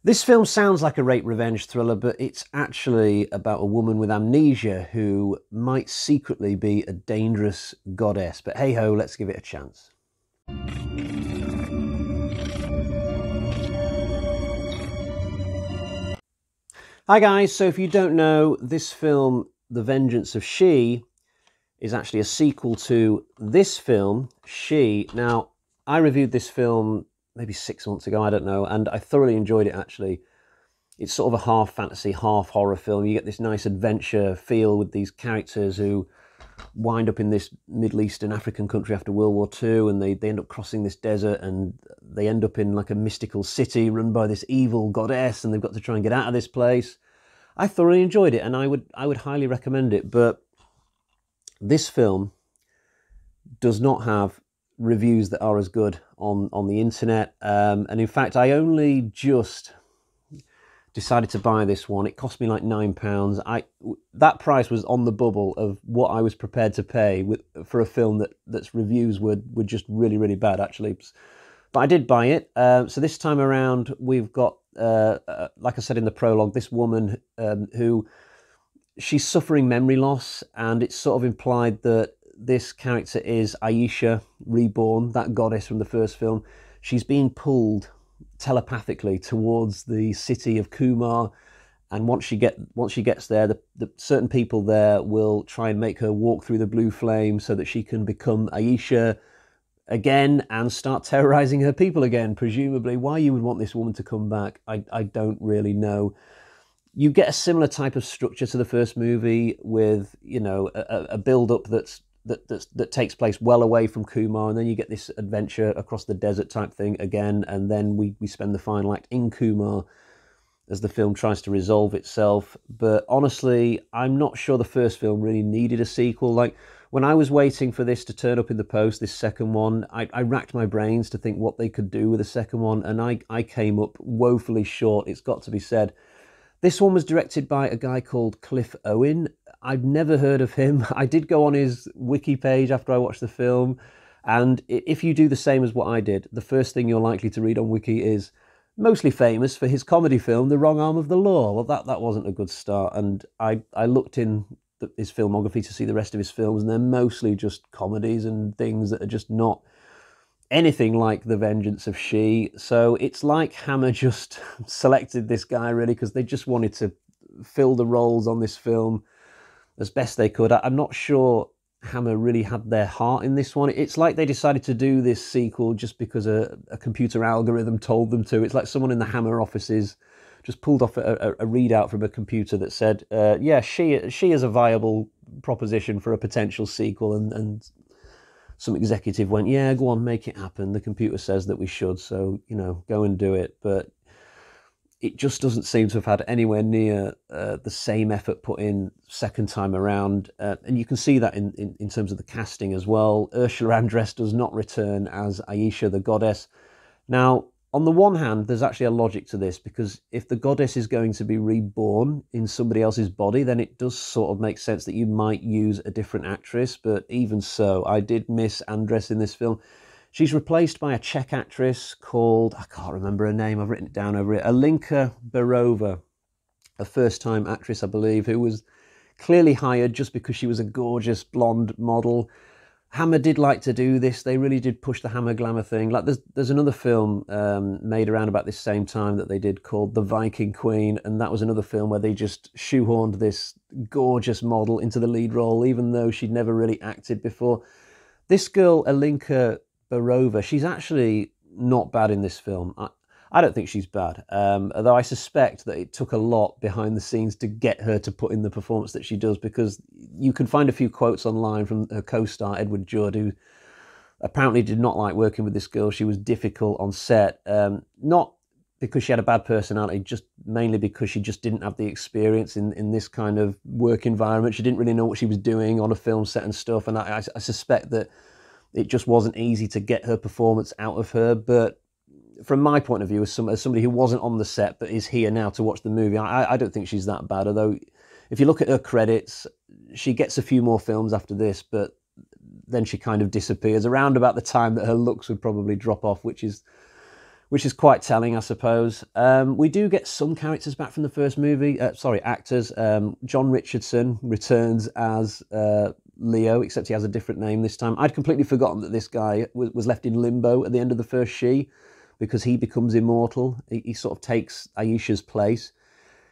This film sounds like a rape revenge thriller, but it's actually about a woman with amnesia who might secretly be a dangerous goddess. But hey ho, let's give it a chance. Hi guys, so if you don't know, this film, The Vengeance of She, is actually a sequel to this film, She. Now, I reviewed this film maybe 6 months ago, I don't know, and I thoroughly enjoyed it actually. It's sort of a half fantasy, half horror film. You get this nice adventure feel with these characters who wind up in this Middle Eastern African country after World War II, and they end up crossing this desert, and they end up in like a mystical city run by this evil goddess, and they've got to try and get out of this place. I thoroughly enjoyed it, and I would highly recommend it, but this film does not have reviews that are as good on the internet, and in fact I only just decided to buy this one. It cost me like £9. That price was on the bubble of what I was prepared to pay for a film that's reviews were just really bad actually, but I did buy it. So this time around we've got like I said in the prologue, this woman who she's suffering memory loss, and it's sort of implied that this character is Aisha reborn, that goddess from the first film. She's being pulled telepathically towards the city of Kumar, and once she gets there, the certain people there will try and make her walk through the blue flame so that she can become Aisha again and start terrorizing her people again. Presumably, why you would want this woman to come back, I don't really know. You get a similar type of structure to the first movie with, you know, a build-up that takes place well away from Kumar, and then you get this adventure across the desert type thing again, and then we spend the final act in Kumar as the film tries to resolve itself. But honestly, I'm not sure the first film really needed a sequel. Like, when I was waiting for this to turn up in the post, this second one, I racked my brains to think what they could do with a second one, and I came up woefully short, it's got to be said. This one was directed by a guy called Cliff Owen. I've never heard of him. I did go on his wiki page after I watched the film, and if you do the same as what I did, the first thing you're likely to read on wiki is mostly famous for his comedy film, The Wrong Arm of the Law. Well, that wasn't a good start, and I looked in his filmography to see the rest of his films, and they're mostly just comedies and things that are just not anything like The Vengeance of She. So it's like Hammer just selected this guy really because they just wanted to fill the roles on this film as best they could. I'm not sure Hammer really had their heart in this one. It's like they decided to do this sequel just because a computer algorithm told them to. It's like someone in the Hammer offices just pulled off a readout from a computer that said, yeah, she is a viable proposition for a potential sequel, and some executive went, yeah, go on, make it happen. The computer says that we should, so, you know, go and do it. But it just doesn't seem to have had anywhere near the same effort put in second time around. And you can see that in terms of the casting as well. Ursula Andress does not return as Aisha, the goddess. Now, on the one hand, there's actually a logic to this, because if the goddess is going to be reborn in somebody else's body, then it does sort of make sense that you might use a different actress. But even so, I did miss Andress in this film. She's replaced by a Czech actress called, I can't remember her name, I've written it down over it, Olinka Barova, a first-time actress, I believe, who was clearly hired just because she was a gorgeous blonde model. Hammer did like to do this. They really did push the Hammer glamour thing. Like there's another film made around about this same time that they did called The Viking Queen, and that was another film where they just shoehorned this gorgeous model into the lead role, even though she'd never really acted before. This girl, Olinka Barova, she's actually not bad in this film. I don't think she's bad, although I suspect that it took a lot behind the scenes to get her to put in the performance that she does, because you can find a few quotes online from her co-star, Edward Judd, who apparently did not like working with this girl. She was difficult on set, not because she had a bad personality, just mainly because she just didn't have the experience in this kind of work environment. She didn't really know what she was doing on a film set and stuff, and I suspect that it just wasn't easy to get her performance out of her. But from my point of view, as somebody who wasn't on the set but is here now to watch the movie, I don't think she's that bad. Although, if you look at her credits, she gets a few more films after this, but then she kind of disappears around about the time that her looks would probably drop off, which is which is quite telling, I suppose. We do get some characters back from the first movie. Actors. John Richardson returns as Leo, except he has a different name this time. I'd completely forgotten that this guy was left in limbo at the end of the first She, because he becomes immortal. He sort of takes Aisha's place.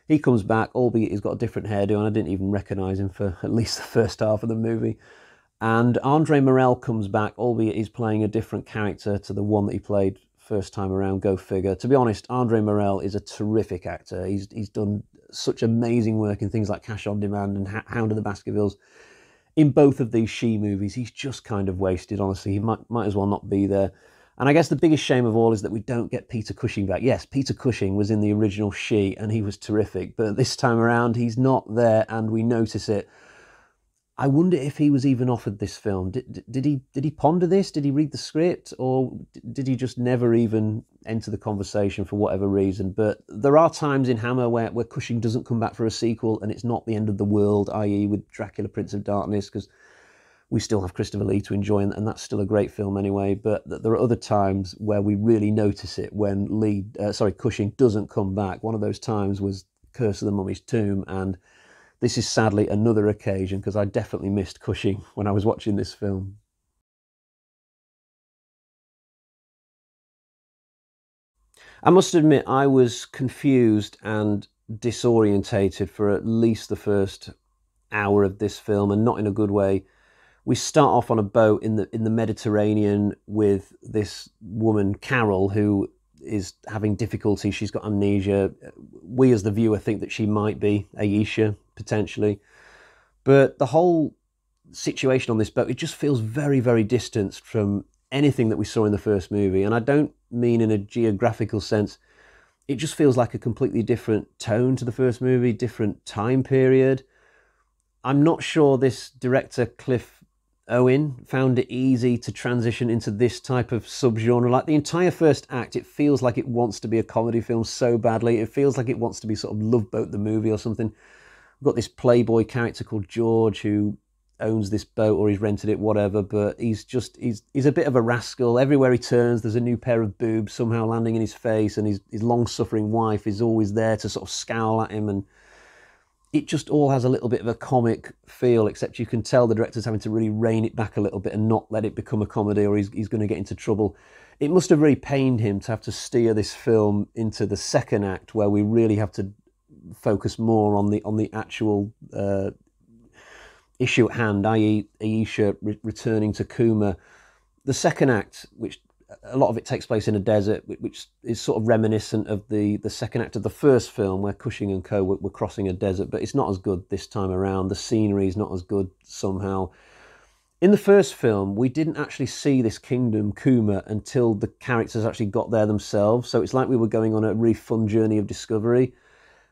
He comes back, albeit he's got a different hairdo, and I didn't even recognise him for at least the first half of the movie. And Andre Morel comes back, albeit he's playing a different character to the one that he played first time around, go figure. To be honest, Andre Morel is a terrific actor. He's done such amazing work in things like Cash on Demand and Hound of the Baskervilles. In both of these She movies, he's just kind of wasted, honestly. He might as well not be there. And I guess the biggest shame of all is that we don't get Peter Cushing back. Yes, Peter Cushing was in the original She, and he was terrific. But this time around, he's not there, and we notice it. I wonder if he was even offered this film. Did he ponder this? Did he read the script? Or did he just never even enter the conversation for whatever reason? But there are times in Hammer where Cushing doesn't come back for a sequel, and it's not the end of the world, i.e. with Dracula, Prince of Darkness, because we still have Christopher Lee to enjoy, and that's still a great film anyway. But there are other times where we really notice it when Cushing doesn't come back. One of those times was Curse of the Mummy's Tomb, and this is sadly another occasion, because I definitely missed Cushing when I was watching this film. I must admit, I was confused and disorientated for at least the first hour of this film, and not in a good way. We start off on a boat in the Mediterranean with this woman, Carol, who is having difficulty. She's got amnesia. We as the viewer think that she might be Aisha, potentially. But the whole situation on this boat, it just feels very, very distanced from anything that we saw in the first movie. And I don't mean in a geographical sense. It just feels like a completely different tone to the first movie, different time period. I'm not sure this director, Cliff Owen, found it easy to transition into this type of subgenre. Like the entire first act, it feels like it wants to be a comedy film so badly. It feels like it wants to be sort of Love Boat the movie or something. We've got this playboy character called George who owns this boat, or he's rented it, whatever, but he's a bit of a rascal. Everywhere he turns, there's a new pair of boobs somehow landing in his face, and his long-suffering wife is always there to sort of scowl at him, and it just all has a little bit of a comic feel, except you can tell the director's having to really rein it back a little bit and not let it become a comedy, or he's going to get into trouble. It must have really pained him to have to steer this film into the second act, where we really have to focus more on the actual issue at hand, i.e. Aisha returning to Kuma. The second act, which a lot of it takes place in a desert, which is sort of reminiscent of the second act of the first film, where Cushing and co were crossing a desert, but it's not as good this time around. The scenery is not as good somehow. In the first film, we didn't actually see this kingdom, Kuma, until the characters actually got there themselves, so it's like we were going on a really fun journey of discovery.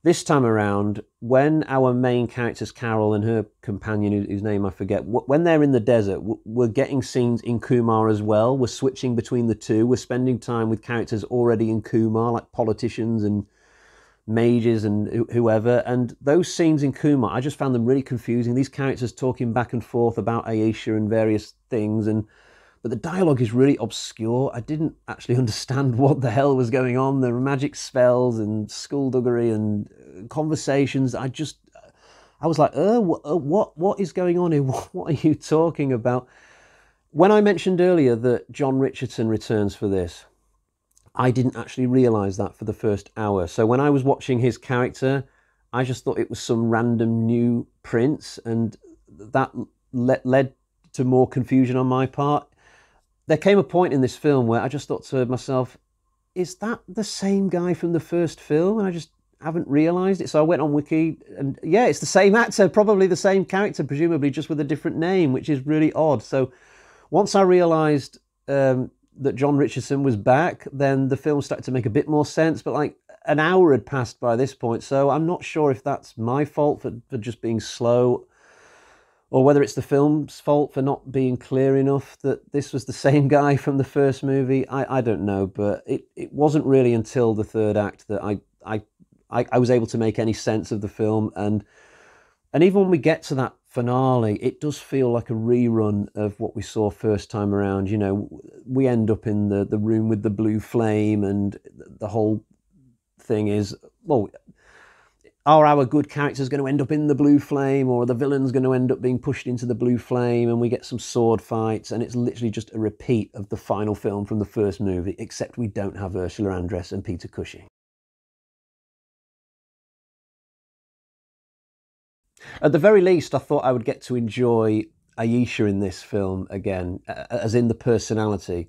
This time around, when our main characters, Carol and her companion, whose name I forget, when they're in the desert, we're getting scenes in Kumar as well. We're switching between the two. We're spending time with characters already in Kumar, like politicians and mages and whoever. And those scenes in Kumar, I just found them really confusing. These characters talking back and forth about Aisha and various things, but the dialogue is really obscure. I didn't actually understand what the hell was going on. There were magic spells and skullduggery and conversations. I was like, what is going on here? What are you talking about? When I mentioned earlier that John Richardson returns for this, I didn't actually realise that for the first hour. So when I was watching his character, I just thought it was some random new prince, and that led to more confusion on my part. There came a point in this film where I just thought to myself, is that the same guy from the first film? And I just haven't realised it. So I went on Wiki, and yeah, it's the same actor, probably the same character, presumably just with a different name, which is really odd. So once I realised that John Richardson was back, then the film started to make a bit more sense. But like an hour had passed by this point, so I'm not sure if that's my fault for just being slow, or whether it's the film's fault for not being clear enough that this was the same guy from the first movie. I don't know, but it wasn't really until the third act that I was able to make any sense of the film. And And even when we get to that finale, it does feel like a rerun of what we saw first time around. You know, we end up in the room with the blue flame, and the whole thing is, well, are our good characters going to end up in the blue flame, or are the villains going to end up being pushed into the blue flame? And we get some sword fights, and it's literally just a repeat of the final film from the first movie, except we don't have Ursula Andress and Peter Cushing. At the very least, I thought I would get to enjoy Aisha in this film again, as in the personality.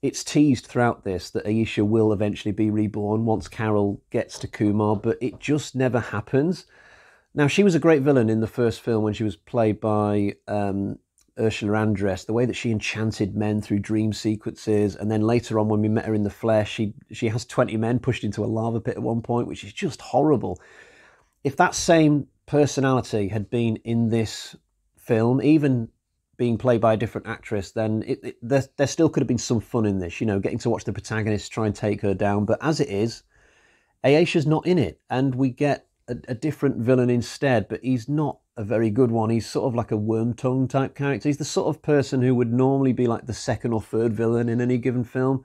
It's teased throughout this that Aisha will eventually be reborn once Carol gets to Kumar, but it just never happens. Now, she was a great villain in the first film when she was played by Ursula Andress, the way that she enchanted men through dream sequences, and then later on when we met her in the flesh, she has 20 men pushed into a lava pit at one point, which is just horrible. If that same personality had been in this film, even being played by a different actress, then there still could have been some fun in this, you know, getting to watch the protagonist try and take her down. But as it is, Aisha's not in it, and we get a different villain instead, but he's not a very good one. He's sort of like a Wormtongue type character. He's the sort of person who would normally be like the second or third villain in any given film.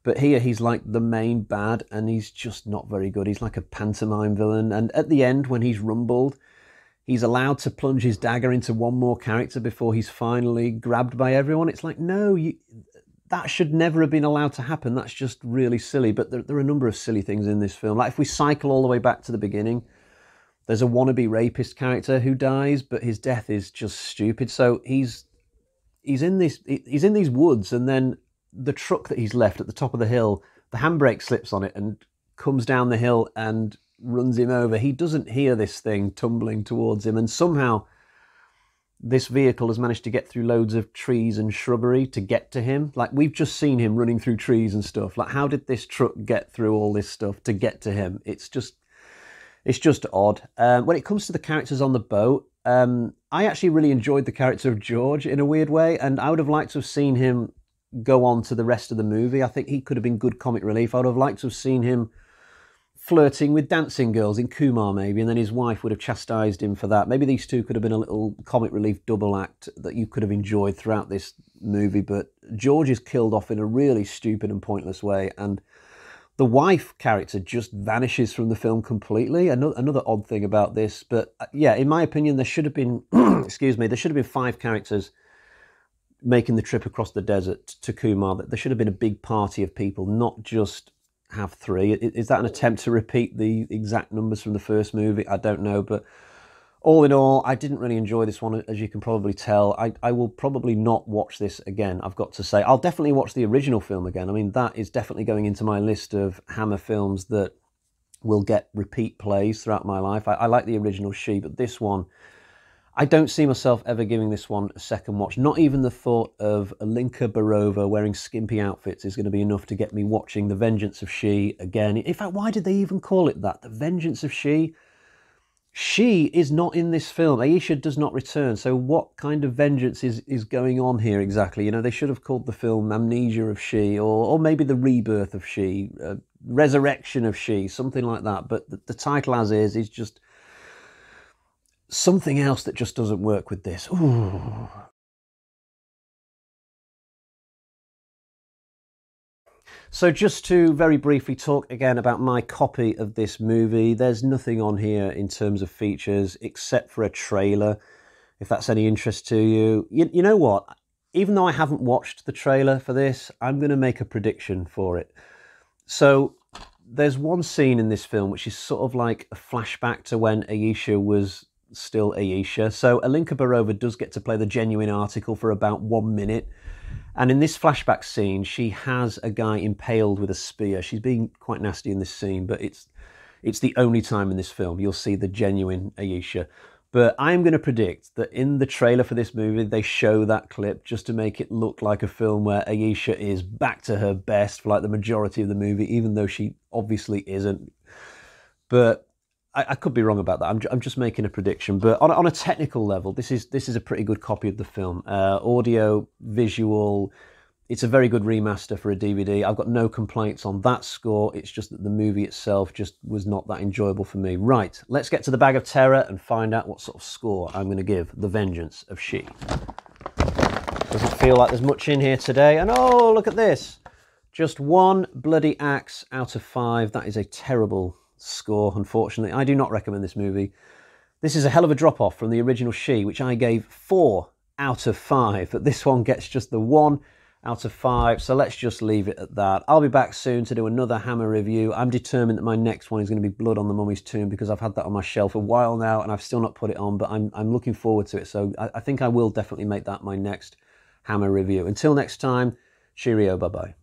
But here he's like the main bad, and he's just not very good. He's like a pantomime villain. And at the end, when he's rumbled, he's allowed to plunge his dagger into one more character before he's finally grabbed by everyone. It's like, no, that should never have been allowed to happen. That's just really silly. But there are a number of silly things in this film. Like if we cycle all the way back to the beginning, there's a wannabe rapist character who dies, but his death is just stupid. So he's in these woods, and then the truck that he's left at the top of the hill, the handbrake slips on it and comes down the hill and runs him over. He doesn't hear this thing tumbling towards him, and somehow this vehicle has managed to get through loads of trees and shrubbery to get to him. Like, we've just seen him running through trees and stuff. Like, how did this truck get through all this stuff to get to him? It's just odd. When it comes to the characters on the boat, I actually really enjoyed the character of George in a weird way, and I would have liked to have seen him go on to the rest of the movie. I think he could have been good comic relief. I would have liked to have seen him flirting with dancing girls in Kumar maybe, and then his wife would have chastised him for that. Maybe these two could have been a little comic relief double act that you could have enjoyed throughout this movie, but George is killed off in a really stupid and pointless way, and the wife character just vanishes from the film completely. Another odd thing about this, but yeah, in my opinion, there should have been, excuse me, there should have been 5 characters making the trip across the desert to Kumar. There should have been a big party of people, not just have 3. Is that an attempt to repeat the exact numbers from the first movie? I don't know, but all in all, I didn't really enjoy this one, as you can probably tell. I will probably not watch this again, I've got to say. I'll definitely watch the original film again. I mean, that is definitely going into my list of Hammer films that will get repeat plays throughout my life. I like the original She, but this one, I don't see myself ever giving this one a second watch. Not even the thought of Olinka Barova wearing skimpy outfits is going to be enough to get me watching The Vengeance of She again. In fact, why did they even call it that? The Vengeance of She? She is not in this film. Aisha does not return. So what kind of vengeance is going on here exactly? You know, they should have called the film Amnesia of She, or maybe The Rebirth of She, Resurrection of She, something like that. But the title as is just something else that just doesn't work with this. Ooh. So just to very briefly talk again about my copy of this movie, there's nothing on here in terms of features except for a trailer, if that's any interest to you. You know what? Even though I haven't watched the trailer for this, I'm going to make a prediction for it. So there's one scene in this film which is sort of like a flashback to when Aisha was still Aisha. So Olinka Barova does get to play the genuine article for about 1 minute. And in this flashback scene, she has a guy impaled with a spear. She's being quite nasty in this scene, but it's the only time in this film you'll see the genuine Aisha. But I'm going to predict that in the trailer for this movie, they show that clip just to make it look like a film where Aisha is back to her best for like the majority of the movie, even though she obviously isn't. But I could be wrong about that. I'm just making a prediction. But on a technical level, this is a pretty good copy of the film. Audio, visual, it's a very good remaster for a DVD. I've got no complaints on that score. It's just that the movie itself just was not that enjoyable for me. Right, let's get to the bag of terror and find out what sort of score I'm going to give The Vengeance of She. Doesn't feel like there's much in here today. And oh, look at this. Just 1 bloody axe out of 5. That is a terrible score, unfortunately. I do not recommend this movie. This is a hell of a drop-off from the original She, which I gave 4 out of 5. But this one gets just the 1 out of 5, so let's just leave it at that. I'll be back soon to do another Hammer review. I'm determined that my next one is going to be Blood on the Mummy's Tomb, because I've had that on my shelf a while now and I've still not put it on, but I'm looking forward to it. So I think I will definitely make that my next Hammer review. Until next time, cheerio, bye-bye.